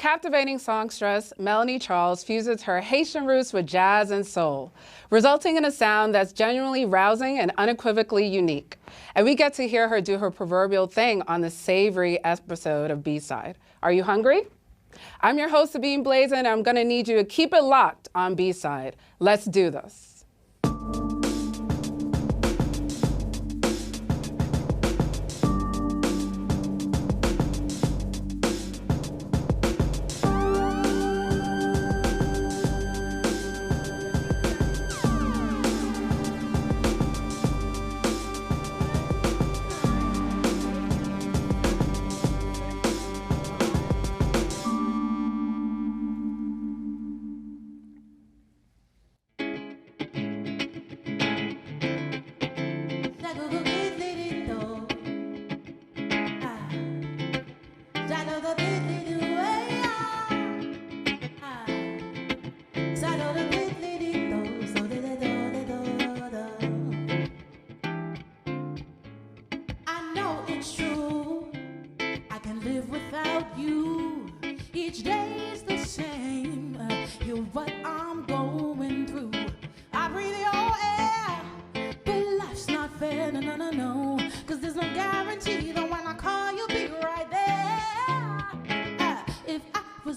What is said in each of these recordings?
captivating songstress Melanie Charles fuses her Haitian roots with jazz and soul, resulting in a sound that's genuinely rousing and unequivocally unique. And we get to hear her do her proverbial thing on the savory episode of B-Side. Are you hungry? I'm your host, Sabine Blazin, and I'm gonna need you to keep it locked on B-Side. Let's do this.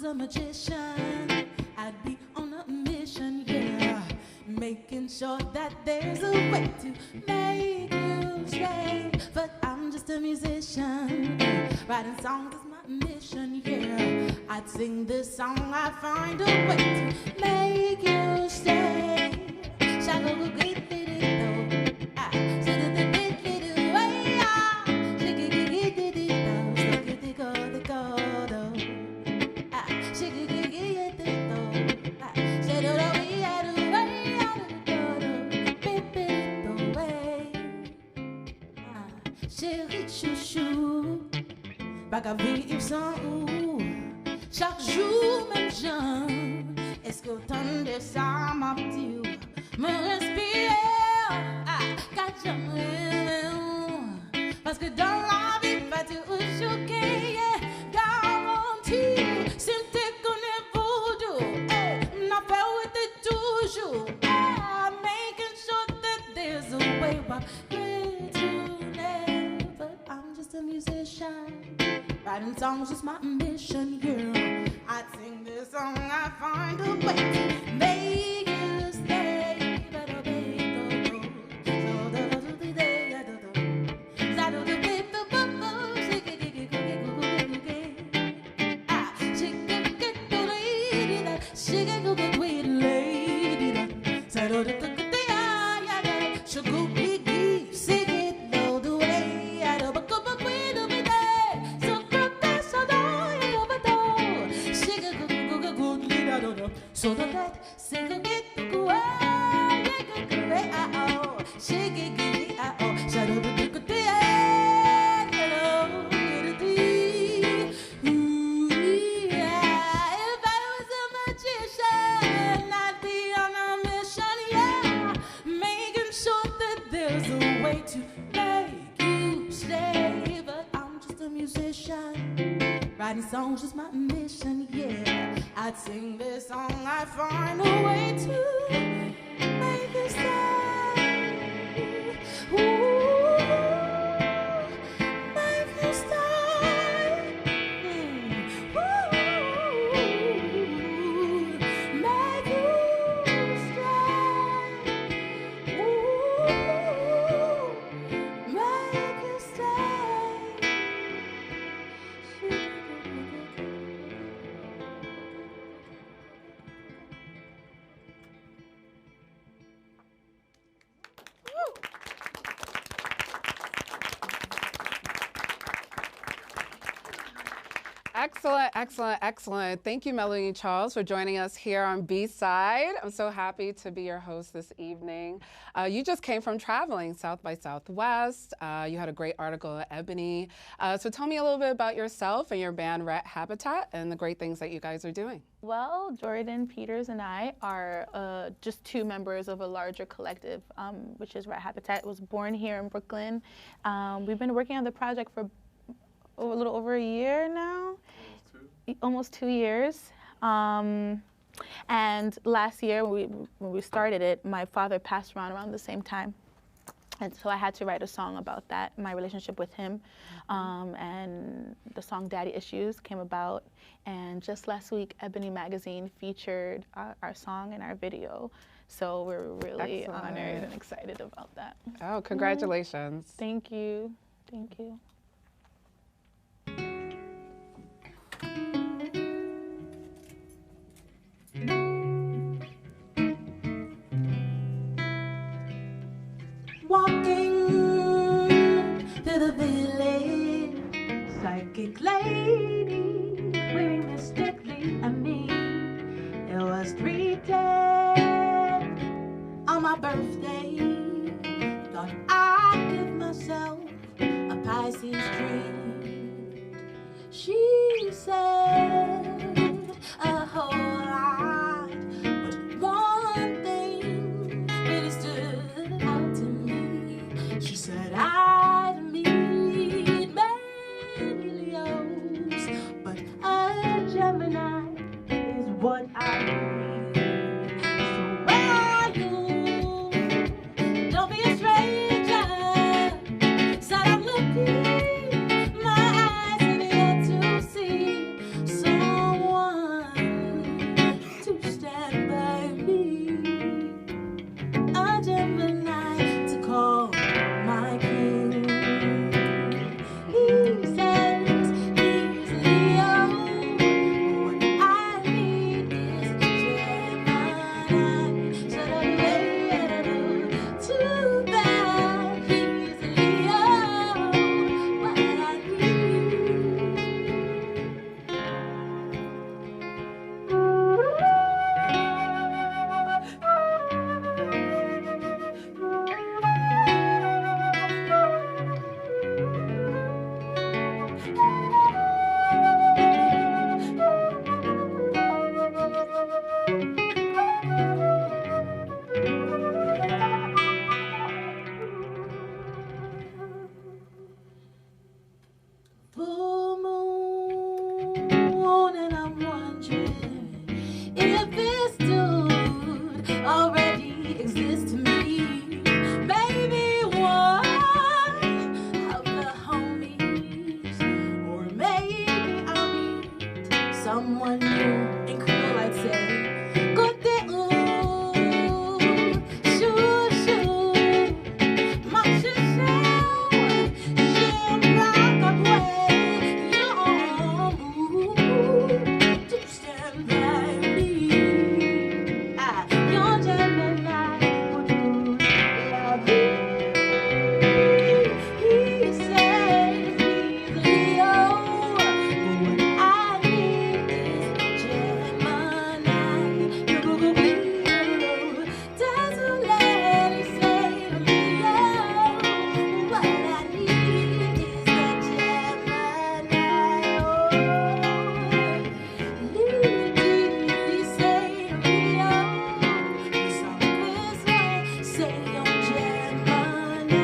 A magician, I'd be on a mission, yeah, making sure that there's a way to make you stay. But I'm just a musician, writing songs is my mission, yeah. I'd sing this song, I'd find a way to make you stay. Chérie chouchou, pas qu'à vivre sans ou. Chaque jour même j'en. Est-ce que t'entends ça m'a dit? Me respirer, car j'aimerais. Parce que dans la vie, pas toujours gagner, garantie. Si t'es connais voodoo, n'a pas où t'es toujours. Making sure that there's a way back. A musician, writing songs is my ambition, yeah. I sing this song, I find a way to make you stay. So that sing a bit away, shake it, shadow the good day, hello, if I was a magician, I'd be on a mission, yeah, making sure that there's a way to make you stay. But I'm just a musician, writing songs is my mission, yeah. I'd sing this song, I'd find a way to make you stay. Ooh, make you stay. Ooh, make you stay. Ooh, make you stay. Excellent, excellent, excellent. Thank you, Melanie Charles, for joining us here on B-Side. I'm so happy to be your host this evening. You just came from traveling South by Southwest. You had a great article at Ebony. So tell me a little bit about yourself and your band Rat Habitat and the great things that you guys are doing. Well, Jordan Peters and I are just two members of a larger collective, which is Rat Habitat. It was born here in Brooklyn. We've been working on the project for a little over a year now. almost 2 years. And last year when we started it, my father passed around the same time. And so I had to write a song about that, my relationship with him. And the song Daddy Issues came about. And just last week, Ebony Magazine featured our song in our video. So we're really honored and excited about that. Oh, congratulations. Thank you. Thank you. Walking through the village, psychic lady waving mystically at me. It was 3:10 on my birthday. Thought I'd give myself a Pisces treat. She said a whole lot, but one thing really stood out to me. She said I'd meet many Leos, but a Gemini is what I need. So where are you? Don't be a stranger. Said I'm looking, my eyes have yet to see someone to stand by me. A Gemini to call my king. He says he's Leo. What I need is Gemini. Too bad he's Leo. What I full moon, and I'm wondering if this dude already exists to me. Maybe one of the homies, or maybe I'll meet someone new. In Creole, I'd say, "Côté où, chou chou, ma chouchou, j'aime rock away your mood to stand by me." Your Gemini would love me. He says he's Leo. What I need is Gemini. Doesn't let me say Leo. What I need is the Gemini. Say Leo. Some this way, say I'm Gemini.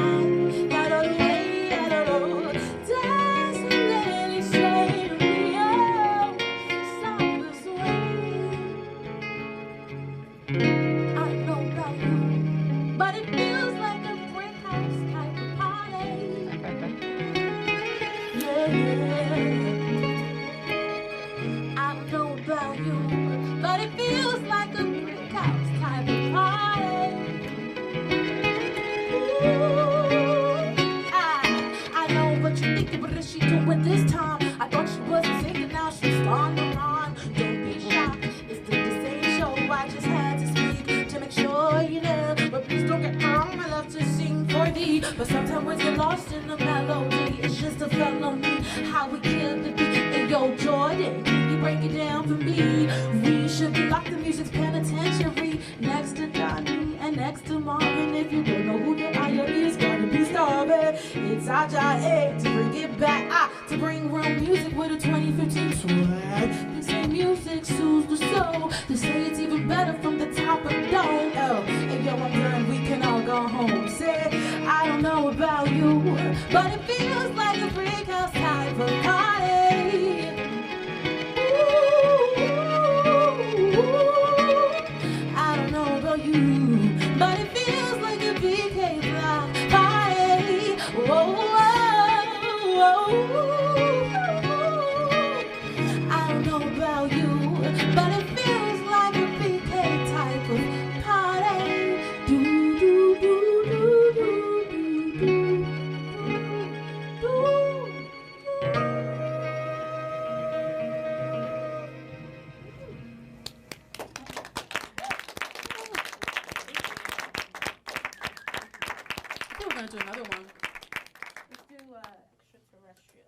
Out of the way, out of the road. Doesn't let me say Leo. Some this way. I know about you, but it feels like a brick house type of party. Yeah. I know about you, but it feels like a brick house type of party. Ooh, I know what you're thinking, what is she doing this time? I thought she wasn't singing, now she's starting to rhyme. Don't be shocked, it's the same show. I just had to speak to make sure you know. But please don't get wrong, I love to sing for thee. But sometimes words get lost in the melody. It's just a felony, how we kill the beat. And yo, Jordan, can you break it down for me? We should be locked in music's penitentiary. Next to Johnny and next to Marvin. If you don't know who the IO is, gotta be starving. It's our job to bring it back, to bring real music with a 2015 swag. They say music soothes the soul. They say it's even better from the top of the dome. Oh, and yo, I'm done, we can all go home. Say, I don't know about you, but it feels like a brick house type of party. Ooh. to do another one? Let's do extraterrestrial.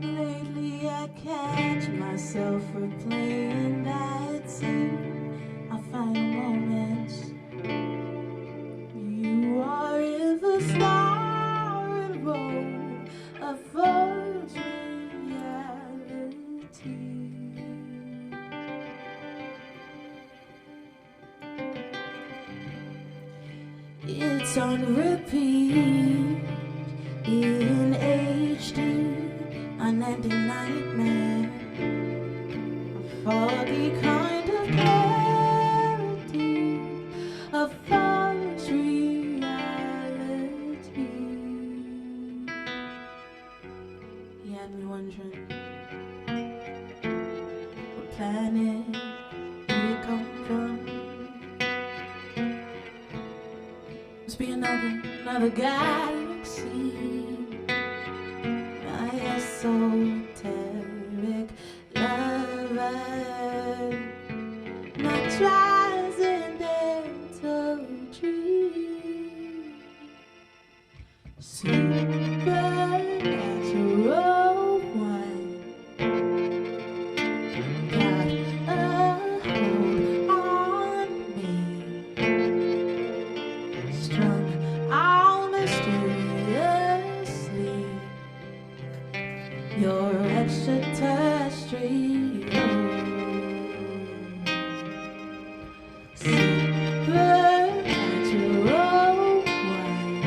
Lately I catch myself replaying that scene. I find moments you are in the starry role of false reality. It's on repeat in HD. Unending nightmare, a foggy kind of clarity, a false reality. He had me wondering, what planet did it come from? Must be another galaxy. Esoteric lover, my transcendental dream, supernatural one, got a hold on me, strung out mysteriously. You're extraterrestrial, supernatural one,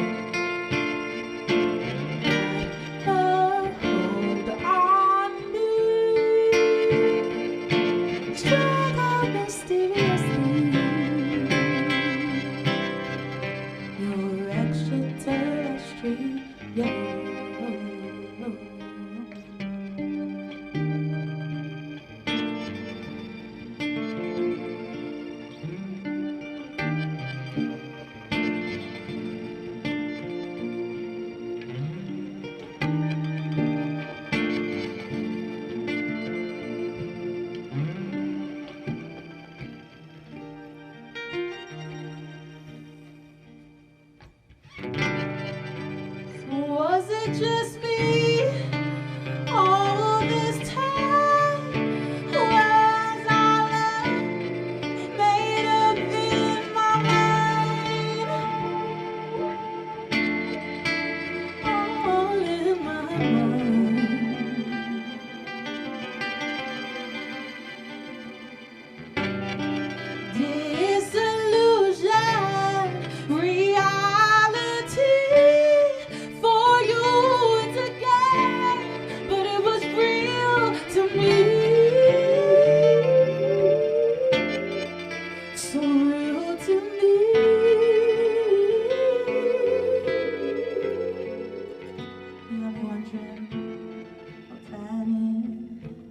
got a hold on me, strung out mysteriously. You're extraterrestrial. Was it just me all this time? Was our love made up in my mind? All in my mind. Disillusion, reality. For you it's a game, but it was real to me. So real to me. You know me wondering, what planet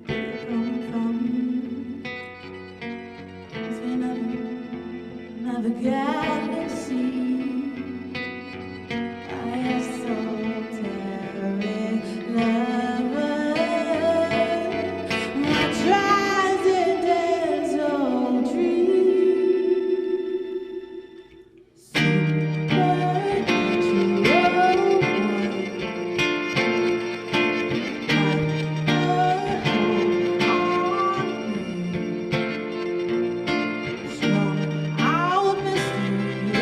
did it come from? It's another galaxy. Esoteric lover, my transcendental dream, supernatural one, got a hold on me, strung out mysteriously.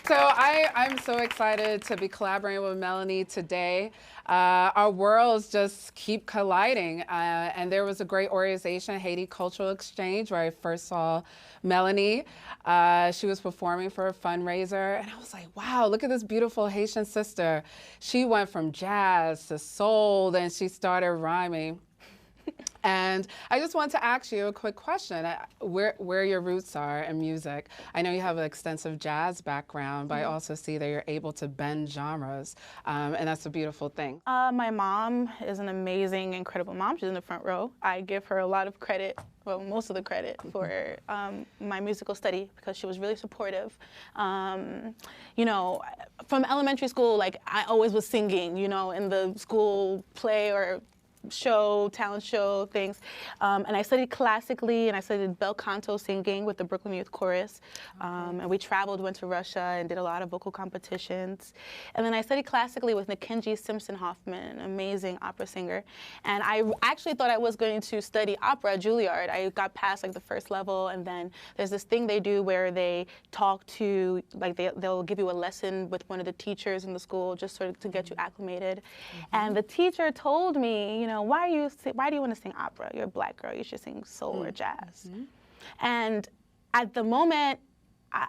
So I'm so excited to be collaborating with Melanie today. Our worlds just keep colliding. And there was a great organization, Haiti Cultural Exchange, where I first saw Melanie. She was performing for a fundraiser. And I was like, wow, look at this beautiful Haitian sister. She went from jazz to soul, then she started rhyming. And I just want to ask you a quick question, where your roots are in music. I know you have an extensive jazz background, but I also see that you're able to bend genres, and that's a beautiful thing. My mom is an amazing, incredible mom. She's in the front row. I give her a lot of credit, well, most of the credit for my musical study because she was really supportive. You know, from elementary school, like I always was singing, you know, in the school play or show, talent show things. And I studied classically, and I studied bel canto singing with the Brooklyn Youth Chorus. And we traveled, went to Russia, and did a lot of vocal competitions. And then I studied classically with Nikenji Simpson Hoffman, an amazing opera singer. And I actually thought I was going to study opera at Juilliard. I got past like the first level, and then there's this thing they do where they talk to, like they'll give you a lesson with one of the teachers in the school just sort of to get you acclimated. And the teacher told me, you know, why do you want to sing opera? You're a Black girl. You should sing soul or jazz. And at the moment,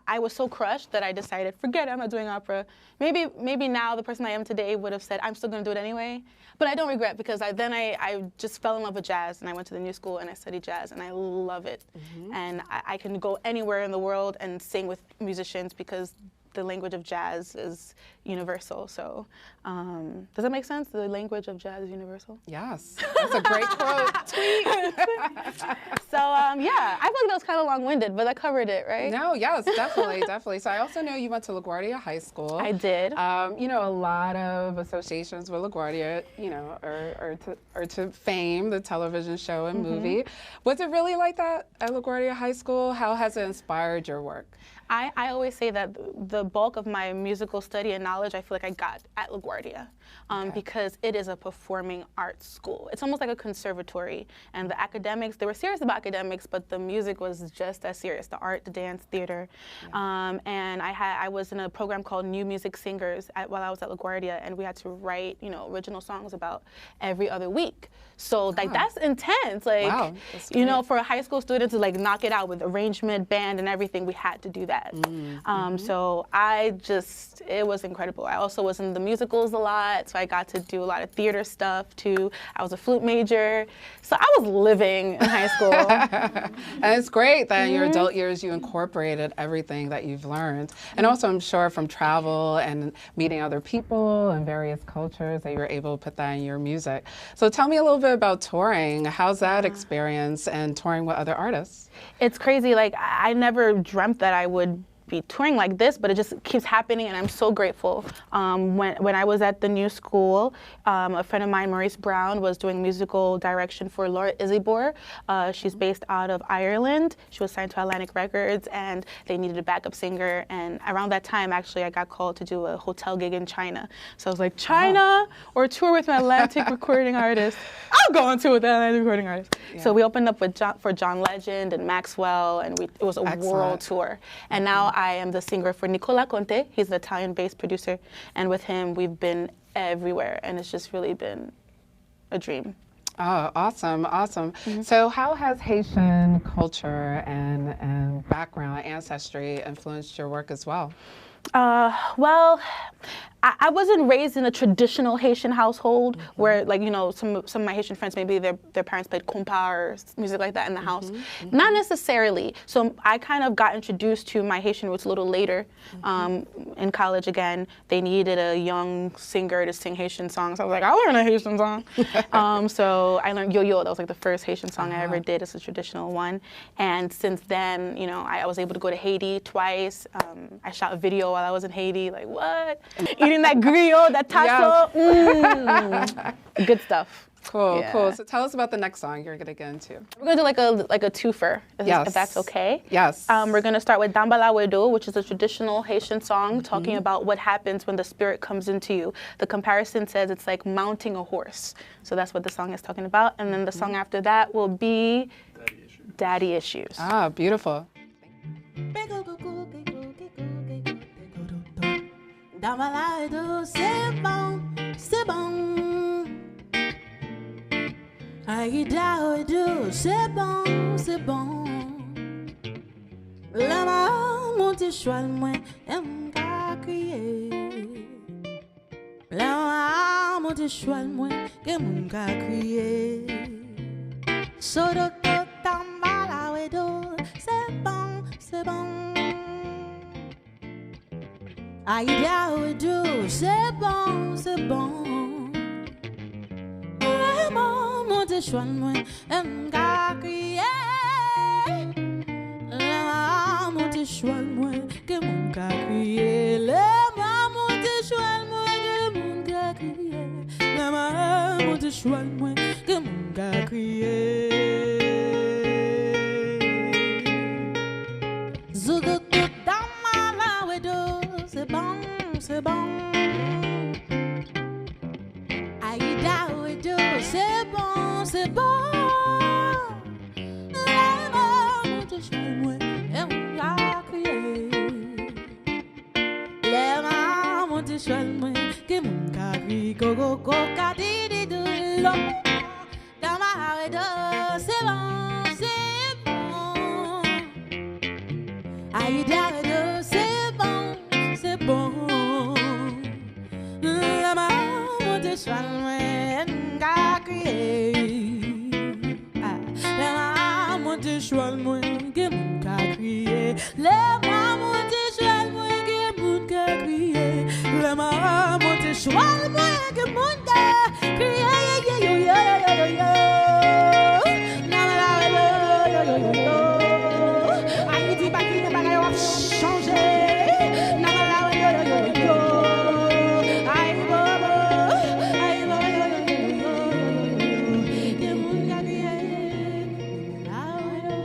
I was so crushed that I decided, forget it, I'm not doing opera. Maybe now the person I am today would have said, I'm still going to do it anyway. But I don't regret because then I just fell in love with jazz, and I went to the new school and I studied jazz, and I love it. And I can go anywhere in the world and sing with musicians because the language of jazz is universal. So does that make sense? The language of jazz is universal? Yes, that's a great quote. So yeah, I feel like that was kind of long-winded, but I covered it, right? No, yes, definitely, definitely. So I also know you went to LaGuardia High School. I did. You know, a lot of associations with LaGuardia, you know, are to fame, the television show and movie. Was it really like that at LaGuardia High School? How has it inspired your work? I always say that the bulk of my musical study and knowledge I feel like I got at LaGuardia because it is a performing arts school. It's almost like a conservatory, and the academics, they were serious about academics, but the music was just as serious, the art, the dance, theater. And I was in a program called New Music Singers while I was at LaGuardia, and we had to write, you know, original songs about every other week. So like that's intense. Like, wow, you know, for a high school student to like knock it out with arrangement, band, and everything, we had to do that. So it was incredible. I also was in the musicals a lot, so I got to do a lot of theater stuff too. I was a flute major, so I was living in high school. And it's great that in your adult years you incorporated everything that you've learned. And also I'm sure from travel and meeting other people and various cultures that you were able to put that in your music. So tell me a little bit about touring. How's that experience and touring with other artists? It's crazy. Like, I never dreamt that I would be touring like this, but it just keeps happening, and I'm so grateful. When I was at the new school, a friend of mine, Maurice Brown, was doing musical direction for Laura Isibor. She's based out of Ireland. She was signed to Atlantic Records, and they needed a backup singer. And around that time, actually, I got called to do a hotel gig in China. So I was like, China or tour with an Atlantic recording artist? I'll go on tour with an Atlantic recording artist. Yeah. So we opened up with for John Legend and Maxwell, and it was a world tour. And now I am the singer for Nicola Conte. He's an Italian-based producer, and with him we've been everywhere, and it's just really been a dream. Oh, awesome, awesome. So how has Haitian culture and background, ancestry influenced your work as well? Well, I wasn't raised in a traditional Haitian household where, like, you know, some of my Haitian friends, maybe their parents played compa or music like that in the house. Not necessarily. So I kind of got introduced to my Haitian roots a little later. In college, again, they needed a young singer to sing Haitian songs. I was like, I'll learn a Haitian song. So I learned Yo-Yo. That was like the first Haitian song I ever did. It's a traditional one. And since then, you know, I was able to go to Haiti twice. I shot a video while I was in Haiti. Like, what? Eating that griot, that tasso. Good stuff. Cool, cool. So tell us about the next song you're going to get into. We're going to do like a twofer, if that's okay. Yes. We're going to start with Dambala Wedo, which is a traditional Haitian song talking about what happens when the spirit comes into you. The comparison says it's like mounting a horse. So that's what the song is talking about. And then the song after that will be Daddy Issues. Ah, beautiful. ma la do, c'est bon, c'est bon. Aïe da do, c'est bon, c'est bon. La maman te choile moi, aime pas crier. La maman te choile moi, aime pas crier. So do ta ma do, c'est bon, c'est bon. Aïe da do, c'est bon, c'est bon. La maman te choile moi, aime pas crier. Te choile moi que mon gars crier le maman te choile moi que mon gars crier la maman te choile moi que mon gars crier zogo dans ma wedo c'est bon c'est bon aïda wedo c'est bon c'est bon la maman te choile moi que mon cari go go go di di do lo dans ma wedo c'est bon aïda wedo c'est bon la maman te choile nga crier la maman te choile moi que mon cari crier la maman te choile moi que mon cari crier la maman te choile moi que mon gars crier yo yo yo yo yo na la yo yo yo aïe dit pas qu'il ne va pas changer na la yo yo yo aïe bobo aïe bobo yo que mon gars crier la yo.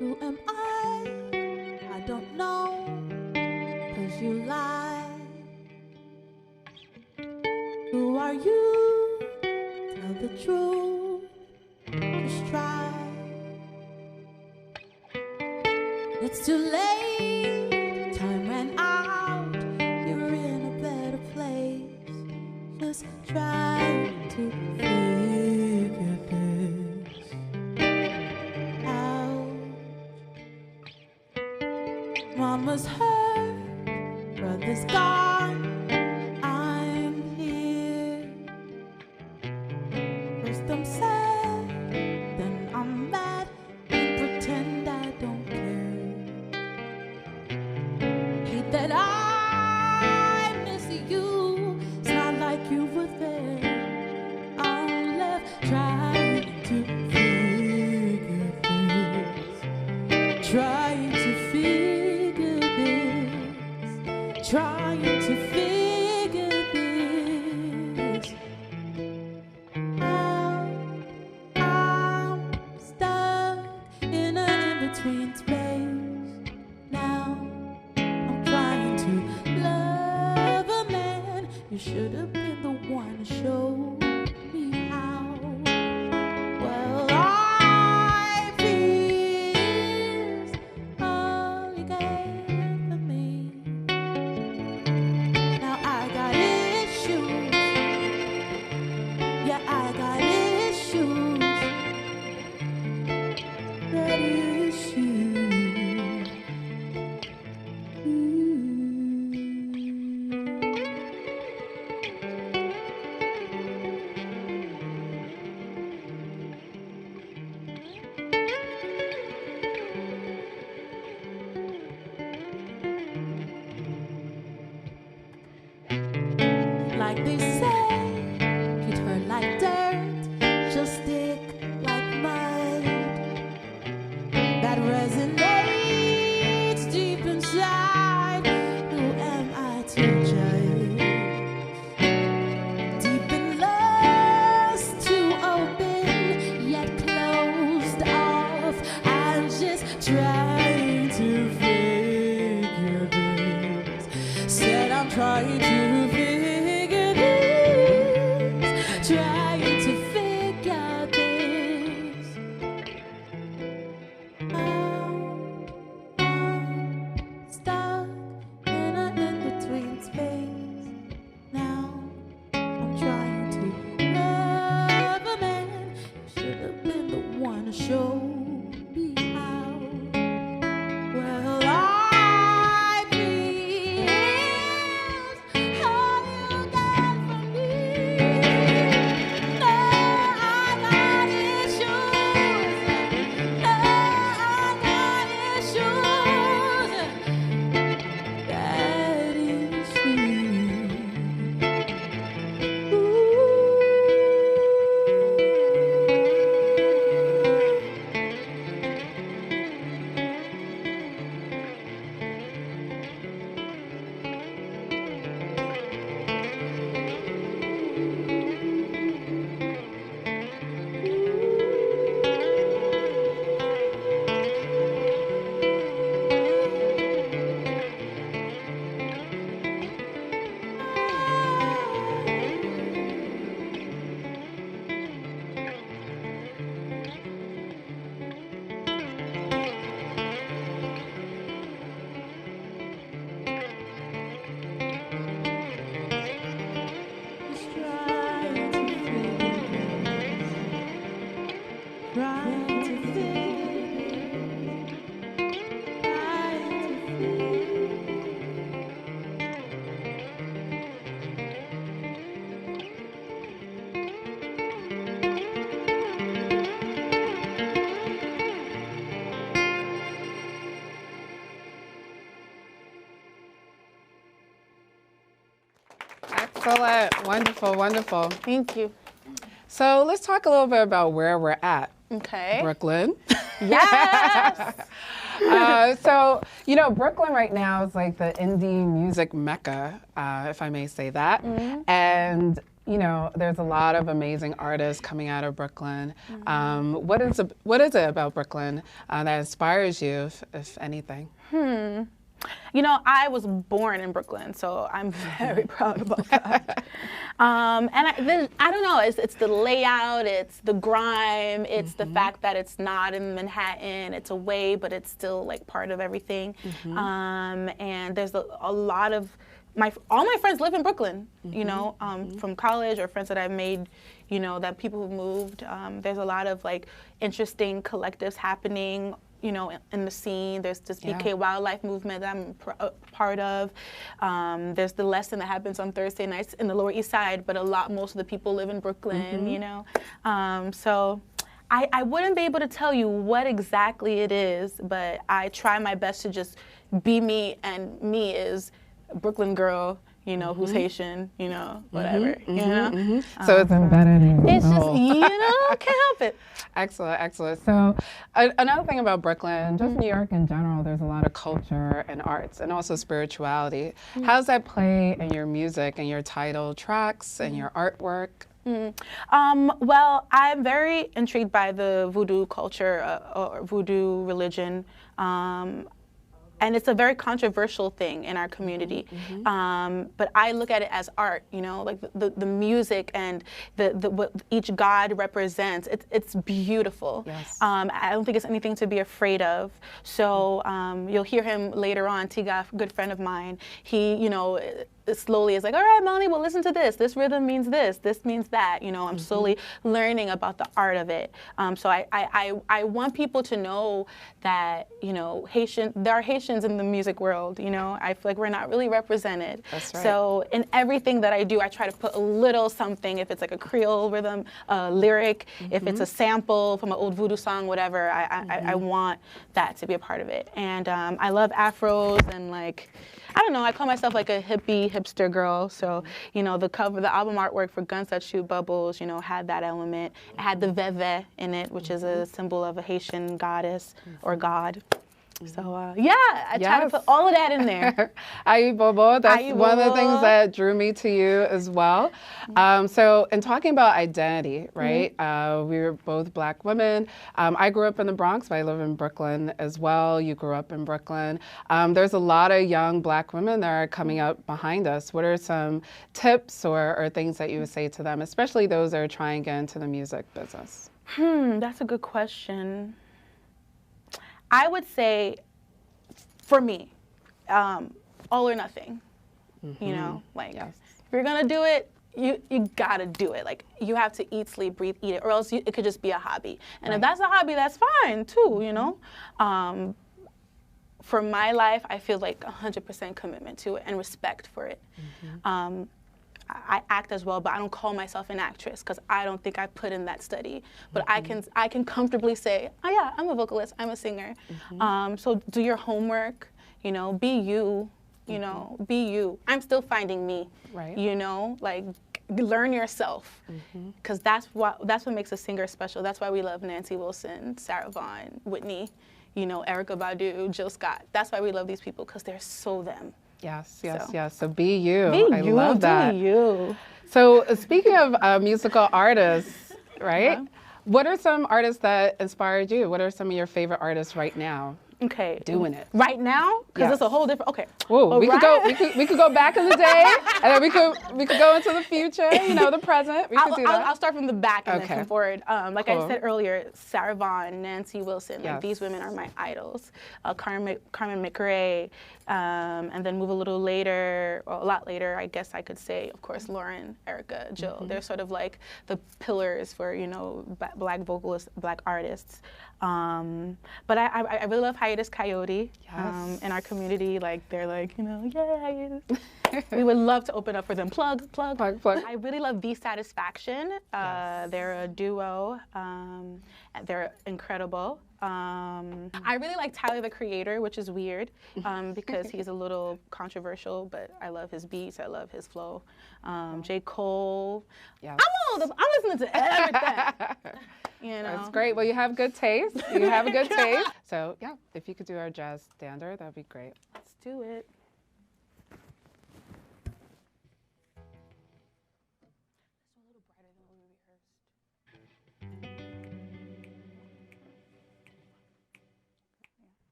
Who am I don't know, 'cause you lie. Who are you? Tell the truth, just try. It's too late, time ran out. You're in a better place. Just try to figure this out. Mama's hurt, brother's gone. I'm here. First I'm sad, then I'm mad, and pretend I don't care. Hate that I miss you. It's not like you were there. I'm left trying to figure this. Trying to figure this. Trying to figure this out. I'm stuck in a in-between space now. I'm trying to love a man. You should have been the one to show me how. Well, I feel all you gave for me. Now I got issues. Yeah, I got issues. Got issues. Ooh. I'm trying to figure this, trying to figure this out. I'm stuck in an in-between space. Now I'm trying to love a man who should have been the one to show me how. Well, I feel all you got from me. No, I got issues. No, I got issues. That issues. Excellent. Wonderful, wonderful. Thank you. So let's talk a little bit about where we're at. Okay. Brooklyn. Yes. So, you know, Brooklyn right now is like the indie music mecca, if I may say that. And, you know, there's a lot of amazing artists coming out of Brooklyn. What is it about Brooklyn that inspires you, if anything? You know, I was born in Brooklyn, so I'm very proud about that. And I don't know, it's the layout, it's the grime, it's the fact that it's not in Manhattan, it's away, but it's still like part of everything. And there's a lot of, all my friends live in Brooklyn, you know, from college or friends that I've made, you know, that people who moved. There's a lot of like interesting collectives happening, you know, in the scene. There's this BK Wildlife movement that I'm a part of. There's the lesson that happens on Thursday nights in the Lower East Side, but most of the people live in Brooklyn, you know. So I wouldn't be able to tell you what exactly it is, but I try my best to just be me, and me is a Brooklyn girl, you know, who's Haitian, you know, whatever, you know. So it's embedded in your It's just, soul. you know, can't help it. Excellent, excellent. So another thing about Brooklyn, just New York in general, there's a lot of culture and arts and also spirituality. How does that play in your music and your title tracks and your artwork? Well, I'm very intrigued by the voodoo culture or voodoo religion. And it's a very controversial thing in our community. But I look at it as art, you know, like the music and what each god represents. It's beautiful. Yes. I don't think it's anything to be afraid of. So you'll hear him later on, Tiga, a good friend of mine, he, you know, slowly is like, all right, Melanie, well, listen to this. This rhythm means this means that. You know, I'm slowly learning about the art of it. So I want people to know that, you know, there are Haitians in the music world, you know. I feel like we're not really represented. That's right. So in everything that I do, I try to put a little something, if it's like a Creole rhythm, a lyric, if it's a sample from an old voodoo song, whatever, I want that to be a part of it. And I love afros and like, I don't know, I call myself like a hippie, hipster girl. So, you know, the album artwork for Guns That Shoot Bubbles, you know, had that element. It had the veve in it, which is a symbol of a Haitian goddess or god. So yeah, I try to put all of that in there. Ayi Bobo, that's Ayi one of the Bobo. things that drew me to you as well. So in talking about identity, right? We were both Black women. I grew up in the Bronx, but I live in Brooklyn as well. You grew up in Brooklyn. There's a lot of young Black women that are coming up behind us. What are some tips or things that you would say to them, especially those that are trying to get into the music business? That's a good question. I would say, for me, all or nothing. You know, like if you're gonna do it, you gotta do it. Like you have to eat, sleep, breathe, eat it, or else it could just be a hobby. And if that's a hobby, that's fine too. You know. For my life, I feel like 100% commitment to it and respect for it. I act as well, but I don't call myself an actress because I don't think I put in that study. But I can comfortably say, oh yeah, I'm a vocalist, I'm a singer. So do your homework, you know, be you, you know, be you. I'm still finding me, you know, like learn yourself, because that's what makes a singer special. That's why we love Nancy Wilson, Sarah Vaughan, Whitney, you know, Erykah Badu, Jill Scott. That's why we love these people, because they're so them. Yes. So be you. Be I you, love that. Be you. So speaking of musical artists, right? What are some artists that inspired you? What are some of your favorite artists right now? Okay. Doing it. Right now? Because it's a whole different, okay. Whoa, we could go back in the day, and then we could go into the future, you know, the present. We could do that. I'll start from the back and then come forward. Like I said earlier, Sarah Vaughan, Nancy Wilson, like these women are my idols. Carmen McRae, and then move a little later, or a lot later, I guess I could say, of course, Lauren, Erykah, Jill. They're sort of like the pillars for, you know, Black vocalists, Black artists. But I really love Hiatus Coyote. In our community, like they're like, you know, yes. We would love to open up for them. Plug. I really love The Satisfaction. They're a duo. They're incredible. I really like Tyler the Creator, which is weird because he's a little controversial, but I love his beats. I love his flow. J. Cole. I'm listening to everything. You know? That's great. Well, you have good taste. You have a good taste. So yeah, if you could do our jazz standard, that'd be great. Let's do it.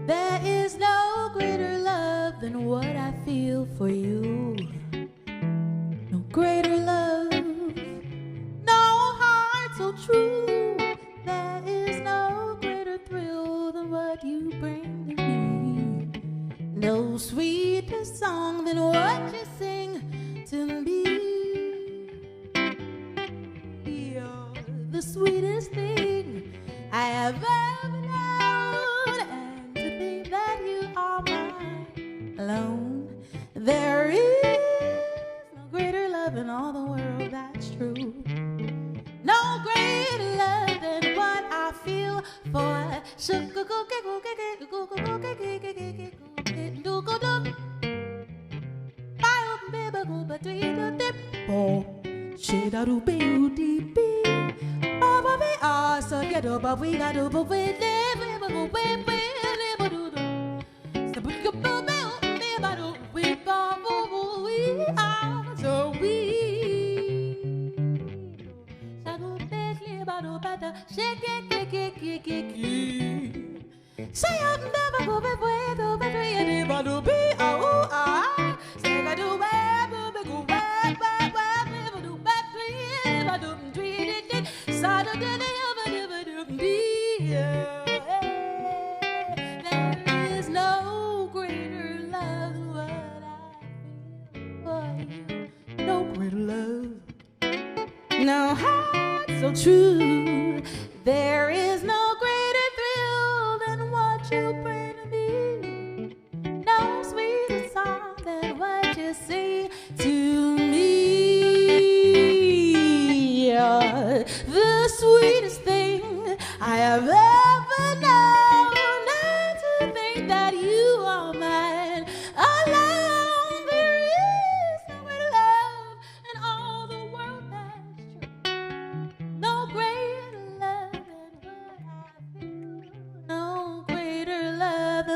There is no greater love than what I feel for you. No greater love, no heart so true. There is no greater thrill than what you bring to me. No sweeter song than what you sing to me. You're the sweetest thing I have ever known. Alone. There is no greater love in all the world, that's true. No greater love than what I feel for. No heart so true. There is no greater thrill than what you bring to me. No sweeter song than what you sing to me. You're the sweetest thing I have ever known. And to think that you are mine alone, there is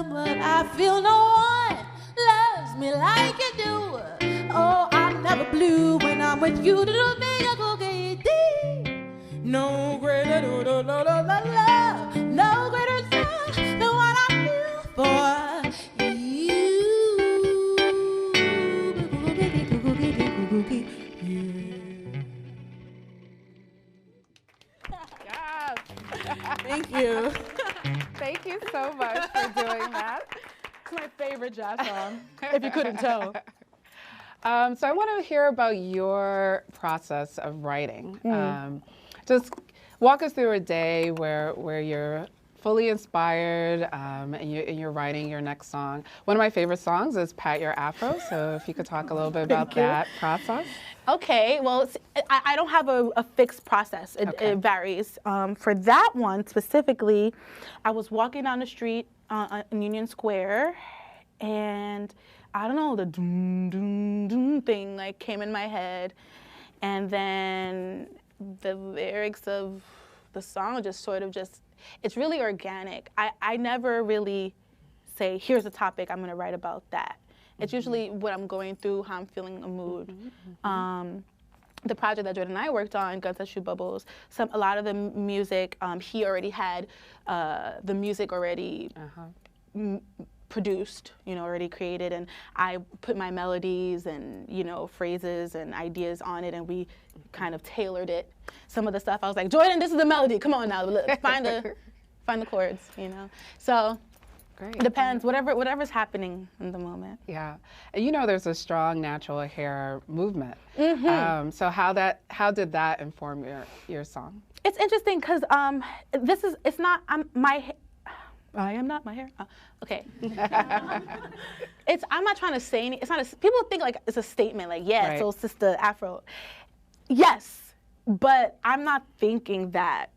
but I feel no one loves me like you do. Oh, I'm never blue when I'm with you. No greater love, no greater love than what I feel for you. Yes. Thank you. Thank you so much for doing that. It's my favorite jazz song, if you couldn't tell. So I want to hear about your process of writing. Just walk us through a day where you're fully inspired and you're writing your next song. One of my favorite songs is Pat Your Afro, so if you could talk a little bit about that process. Okay, well, I don't have a fixed process. It varies. For that one specifically, I was walking down the street in Union Square, and I don't know, the doom, doom, doom thing like came in my head, and then the lyrics of the song just sort of it's really organic. I never really say, here's a topic, I'm gonna write about that. It's usually what I'm going through, how I'm feeling a mood. The project that Jordan and I worked on, Guns That Shoot Bubbles, a lot of the music, he already had the music already produced, already created, and I put my melodies and, phrases and ideas on it, and we kind of tailored it. Some of the stuff I was like, Jordan, this is the melody, come on now, find the chords, So Great. it depends, whatever's happening in the moment. Yeah, and there's a strong natural hair movement. So how did that inform your song? It's interesting because I am not my hair. Okay. I'm not trying to say anything. It's not. People think like it's a statement. Like, yeah, Right. so Sister Afro. Yes, but I'm not thinking that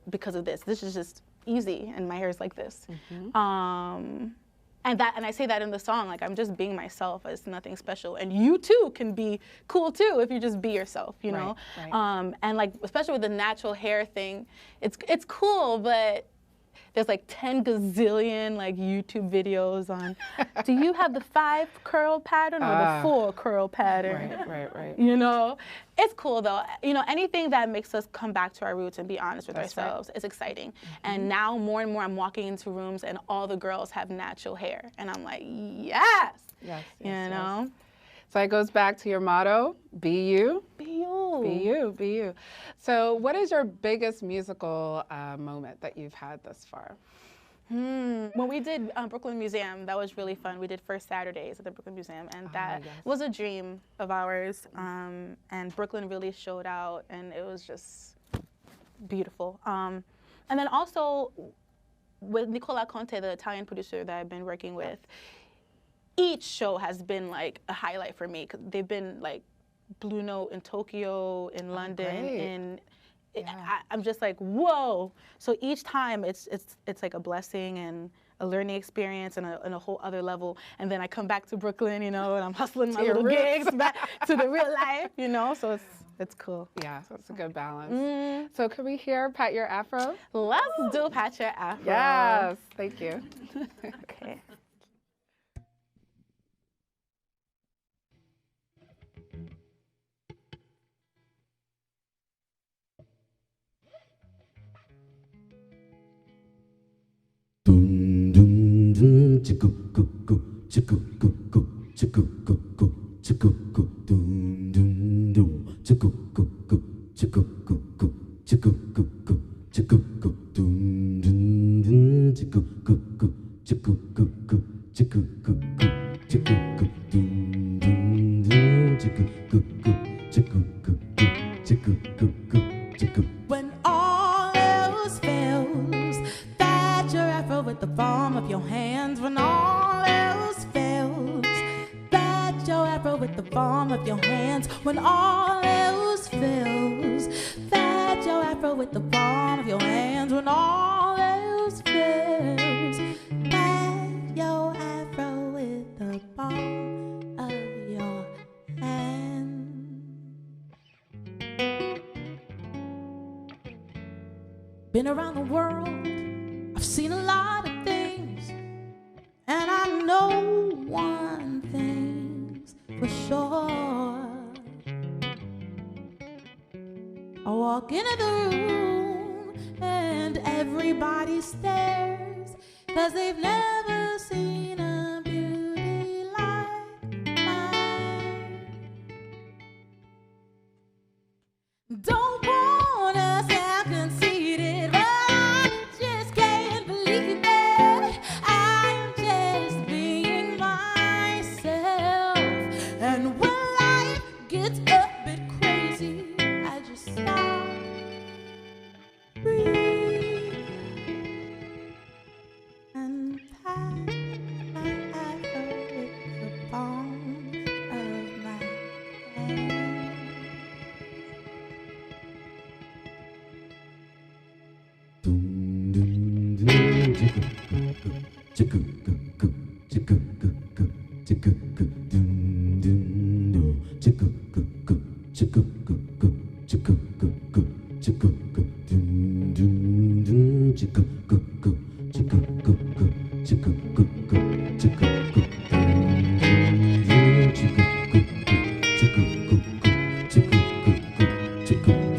because of this. This is just easy, and my hair is like this. And I say that in the song. Like, I'm just being myself. It's nothing special. And you too can be cool too if you just be yourself. You know. Right. And like especially with the natural hair thing, it's cool, but there's like 10 gazillion like YouTube videos on, do you have the 5 curl pattern or the 4 curl pattern? Right. It's cool though. Anything that makes us come back to our roots and be honest with ourselves is exciting. And now more and more I'm walking into rooms and all the girls have natural hair. And I'm like, yes. Yes. Yes. So it goes back to your motto, be you. Be you. Be you, be you. So what is your biggest musical moment that you've had thus far? When we did Brooklyn Museum, that was really fun. We did First Saturdays at the Brooklyn Museum, and that was a dream of ours. And Brooklyn really showed out, and it was just beautiful. And then also with Nicola Conte, the Italian producer that I've been working with, each show has been like a highlight for me. 'Cause they've been like Blue Note in Tokyo, in London, I'm just like, whoa. So each time it's like a blessing and a learning experience and a whole other level. And then I come back to Brooklyn, and I'm hustling my little gigs back to the real life, So it's cool. Yeah, so it's a good balance. So could we hear Pat Your Afro? Let's do Pat Your Afro. Yes, thank you. Okay. When all else fails, pat your afro with the palm of your hands. When all else fails, pat your afro with the palm of your hands. When all else fails, pat your afro with the palm of your hands. When all else fails, pat your afro with the palm of your hand. Been around the world, I've seen a lot of things. I walk into the room and everybody stares, 'cause they've never seen a beauty like mine. Don't wanna sound conceited, but I just can't believe it. I'm just being myself, and when life gets a bit crazy, I just stop, breathe, and pat my afro with the palms of my hand.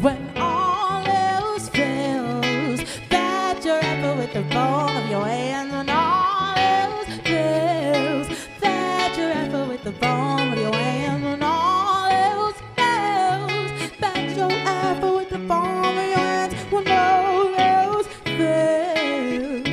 When all else fails, that your effort with the palm of your hand. When all else fails, that your effort with the palm of your hand. When all else fails, that your effort with the palm of your hands. When all else fails.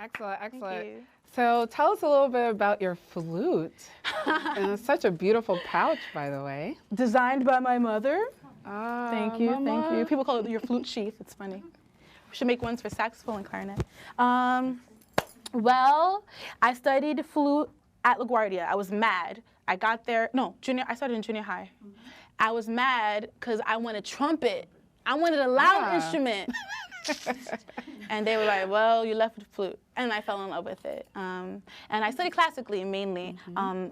Excellent, excellent. you. So tell us a little bit about your flute. And it's such a beautiful pouch, by the way. Designed by my mother. Ah, Thank you, thank you. Mama. People call it your flute sheath. It's funny. We should make ones for saxophone and clarinet. Well, I studied flute at LaGuardia. I was mad. I got there, no, I started in junior high. I was mad because I wanted trumpet. I wanted a loud Yeah. instrument. And they were like, well, you left with the flute. And I fell in love with it. And I studied classically mainly.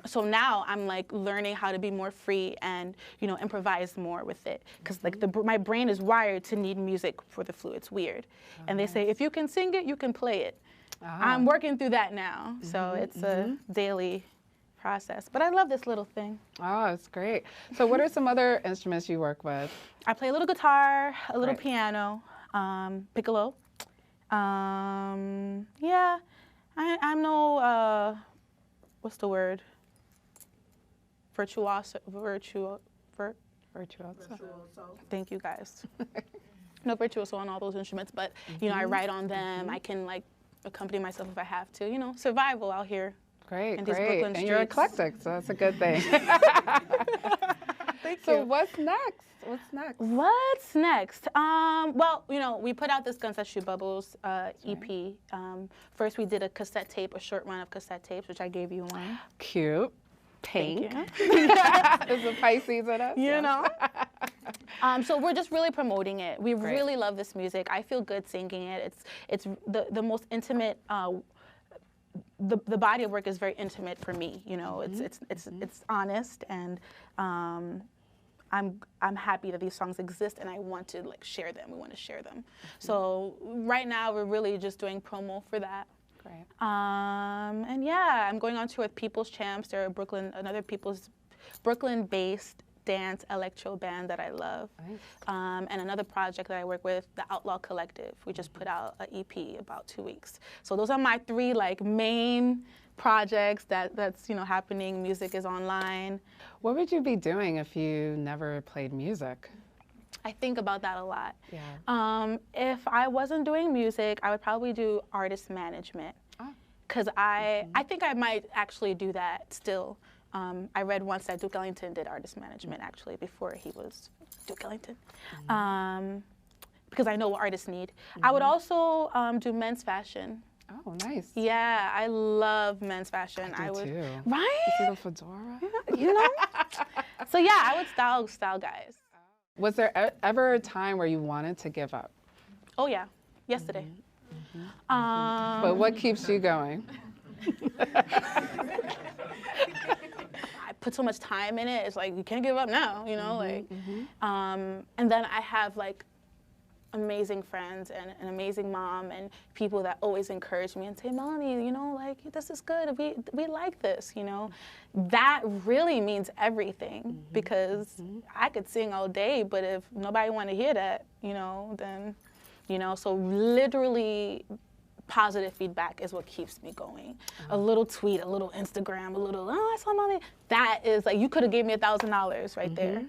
So now I'm like learning how to be more free and, you know, improvise more with it. Because like my brain is wired to need music for the flute. It's weird. And they say, if you can sing it, you can play it. I'm working through that now. So it's a daily process. But I love this little thing. Oh, it's great. So what are some other instruments you work with? I play a little guitar, a little Right. piano, piccolo. Yeah, I'm no, what's the word? Virtuoso. Thank you guys. No virtuoso on all those instruments, but you know, I write on them. I can like accompany myself if I have to. You know, survival out here. Great, in these great. Brooklyn And you're streets. eclectic, so that's a good thing. Thank So you. what's next? What's next? What's next? Well, you know, we put out this Guns That Shoot Bubbles EP. First, we did a cassette tape, a short run of cassette tapes, which I gave you one. Cute. Thank Pink. you. Is a Pisces in us? You know. So we're just really promoting it. We Great. really love this music. I feel good singing it. It's the most intimate. The body of work is very intimate for me. You know, it's honest, and I'm happy that these songs exist, and I want to like share them. We want to share them. So right now we're really just doing promo for that. Great. And yeah, I'm going on tour with People's Champs. They're another Brooklyn-based dance electro band that I love. Nice. And another project that I work with, the Outlaw Collective. We just put out an EP about 2 weeks. So those are my three like main projects that's you know happening. Music is online. What would you be doing if you never played music? I think about that a lot. Yeah. If I wasn't doing music, I would probably do artist management. Oh. Because I think I might actually do that still. I read once that Duke Ellington did artist management actually before he was Duke Ellington, because I know what artists need. I would also do men's fashion. Oh, nice. Yeah, I love men's fashion. I do too. Right? You see the fedora? You know? So yeah, I would style guys. Was there ever a time where you wanted to give up? Oh yeah, yesterday. But what keeps you going? I put so much time in it. It's like you can't give up now, you know, and then I have like amazing friends and an amazing mom and people that always encourage me and say, Melanie, you know, like this is good. We like this, you know. That really means everything because I could sing all day, but if nobody want to hear that, you know, then, you know, so literally positive feedback is what keeps me going. A little tweet, a little Instagram, a little, oh, I saw Melanie. That is like, you could have gave me $1,000 right there.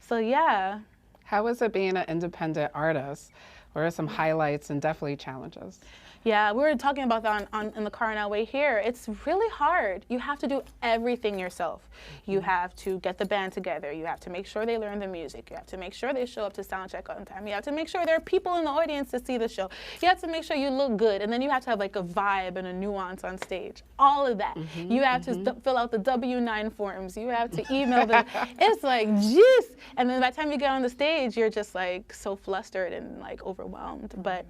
So yeah. How was it being an independent artist? What are some highlights and definitely challenges? Yeah, we were talking about that in the car on our way here. It's really hard. You have to do everything yourself. You have to get the band together. You have to make sure they learn the music. You have to make sure they show up to sound check on time. You have to make sure there are people in the audience to see the show. You have to make sure you look good. And then you have to have like a vibe and a nuance on stage. All of that. You have to fill out the W-9 forms. You have to email them. It's like, jeez. And then by the time you get on the stage, you're just like so flustered and like overwhelmed. But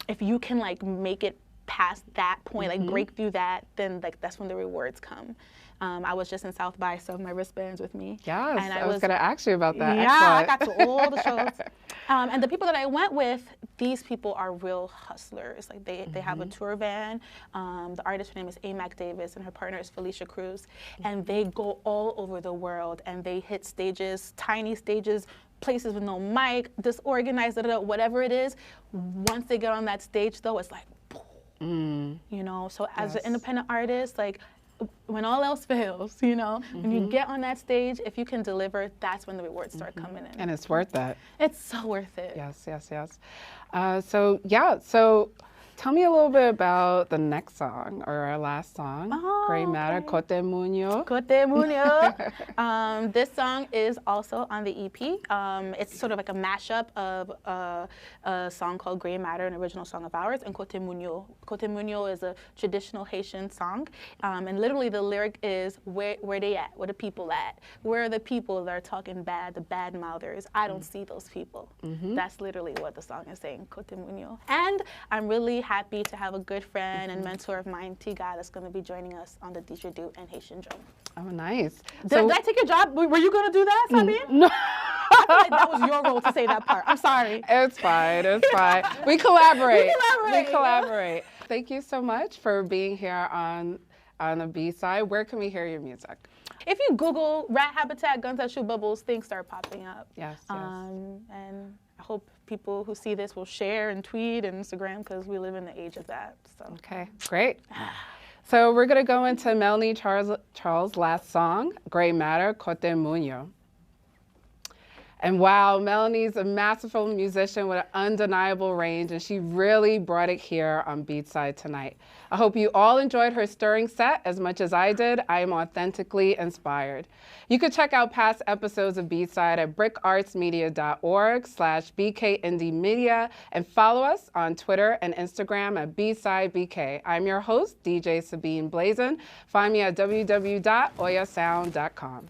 if you can like make it past that point, like break through that, then like that's when the rewards come. I was just in South by, so my wristbands with me. Yes, and I was going to ask you about that. Yeah, Excellent. I got to all the shows. And the people that I went with, these people are real hustlers. Like they have a tour van. The artist, her name is Amac Davis, and her partner is Felicia Cruz. And they go all over the world, and they hit stages, tiny stages, places with no mic, disorganized, whatever it is. Once they get on that stage, though, it's like, you know. So as an independent artist, like when all else fails, you know, when you get on that stage, if you can deliver, that's when the rewards start coming in. And it's worth it. It's so worth it. Yes, yes, yes. So tell me a little bit about the next song, or our last song, Gray Matter, Kote Muño. Kote Muño. This song is also on the EP. It's sort of like a mashup of a song called Gray Matter, an original song of ours, and Kote Muño. Kote Muño is a traditional Haitian song. And literally the lyric is, where they at? Where the people at? Where are the people that are talking bad, the bad mouthers? I don't see those people. That's literally what the song is saying, Kote Muño. And I'm really happy to have a good friend and mentor of mine, Tiga, that's going to be joining us on the didgeridoo and Haitian drum. Oh, nice. Did I take your job? Were you going to do that, Sabine? No. I feel like that was your role to say that part. I'm sorry. It's fine. It's fine. We collaborate. We collaborate. Thank you so much for being here on the B-side. Where can we hear your music? If you Google Rat Habitat, Guns That Shoot Bubbles, things start popping up. Yes, And I hope people who see this will share and tweet and Instagram, because we live in the age of that. So. Okay, great. So we're going to go into Melanie Charles' last song, Gray Matter, Kote Muño. And wow, Melanie's a masterful musician with an undeniable range, and she really brought it here on Beatside tonight. I hope you all enjoyed her stirring set as much as I did. I am authentically inspired. You can check out past episodes of Beatside at brickartsmedia.org/BKIndieMedia and follow us on Twitter and Instagram at BsideBK. I'm your host, DJ Sabine Blazin. Find me at www.oyasound.com.